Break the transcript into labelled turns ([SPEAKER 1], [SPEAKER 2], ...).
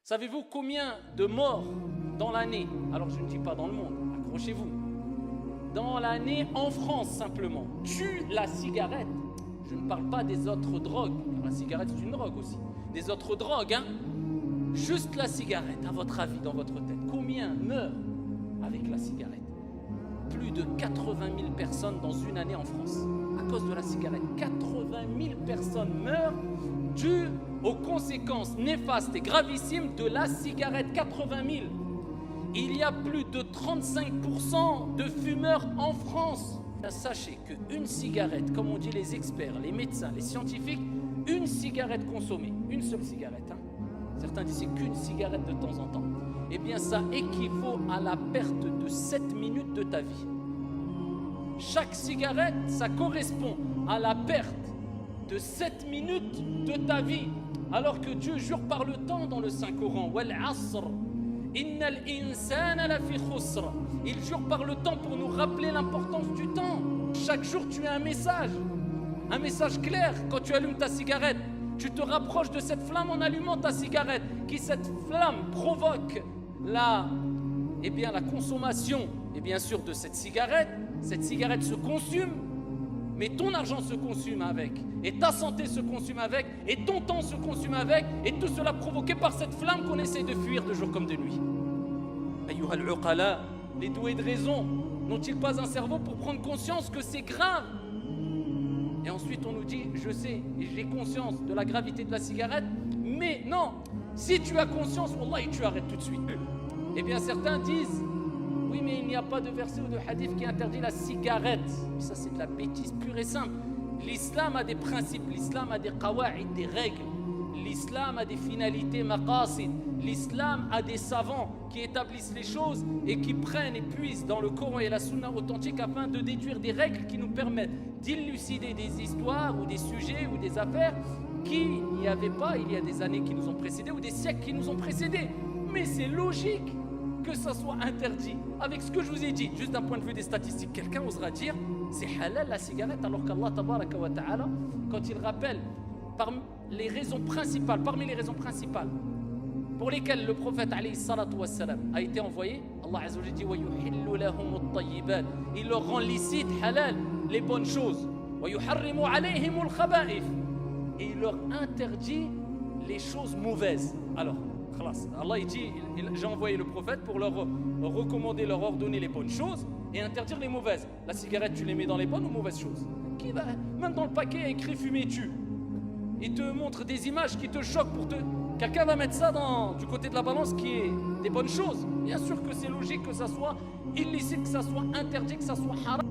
[SPEAKER 1] Savez-vous combien de morts dans l'année, alors je ne dis pas dans le monde, accrochez-vous, dans l'année en France simplement, tue la cigarette? Je ne parle pas des autres drogues, car la cigarette c'est une drogue aussi. Des autres drogues, hein. Juste la cigarette, à votre avis, dans votre tête, combien meurent avec la cigarette? Plus de 80 000 personnes dans une année en France, à cause de la cigarette. 80 000 personnes meurent dues aux conséquences néfastes et gravissimes de la cigarette. 80 000. Il y a plus de 35% de fumeurs en France. Sachez qu'une cigarette, comme on dit les experts, les médecins, les scientifiques, une cigarette consommée, une seule cigarette, hein. Certains disent qu'une cigarette de temps en temps, eh bien ça équivaut à la perte de 7 minutes de ta vie. Chaque cigarette, ça correspond à la perte de 7 minutes de ta vie. Alors que Dieu jure par le temps dans le Saint-Coran, Wal asr, innal insana lafi khusr. Il jure par le temps pour nous rappeler l'importance du temps. Chaque jour, tu as un message clair. Quand tu allumes ta cigarette, tu te rapproches de cette flamme en allumant ta cigarette, qui cette flamme provoque la consommation, et bien sûr de cette cigarette se consume, mais ton argent se consume avec, et ta santé se consume avec, et ton temps se consume avec, et tout cela provoqué par cette flamme qu'on essaie de fuir de jour comme de nuit. Ayyuha al-uqala, les doués de raison n'ont-ils pas un cerveau pour prendre conscience que c'est grave? Et ensuite on nous dit, je sais et j'ai conscience de la gravité de la cigarette, mais non, si tu as conscience, wallahi, tu arrêtes tout de suite. Eh bien certains disent, oui mais il n'y a pas de verset ou de hadith qui interdit la cigarette. Mais ça c'est de la bêtise pure et simple. L'islam a des principes, l'islam a des qawa'id, des règles. L'islam a des finalités maqasid. L'islam a des savants qui établissent les choses et qui prennent et puisent dans le Coran et la Sunna authentique afin de déduire des règles qui nous permettent d'élucider des histoires ou des sujets ou des affaires qui n'y avaient pas il y a des années qui nous ont précédés ou des siècles qui nous ont précédés. Mais c'est logique que ça soit interdit. Avec ce que je vous ai dit, juste d'un point de vue des statistiques, quelqu'un osera dire c'est halal la cigarette, alors qu'Allah tabaraka wa ta'ala, quand il rappelle parmi les raisons principales pour lesquelles le prophète alayhi salatu wassalam a été envoyé, Allah azza wa jalla dit wa yuhillu lahum at-tayyibat, il leur rend licite, halal, les bonnes choses, wa yuharrimu alayhim al-khaba'ith, et il leur interdit les choses mauvaises. Alors Allah il dit, j'ai envoyé le prophète pour leur recommander, leur ordonner les bonnes choses et interdire les mauvaises. La cigarette, tu les mets dans les bonnes ou mauvaises choses? Qui va, même dans le paquet, il y a écrit fumer tue. Il te montre des images qui te choquent pour te... Quelqu'un va mettre ça du côté de la balance qui est des bonnes choses. Bien sûr que c'est logique que ça soit illicite, que ça soit interdit, que ça soit haram.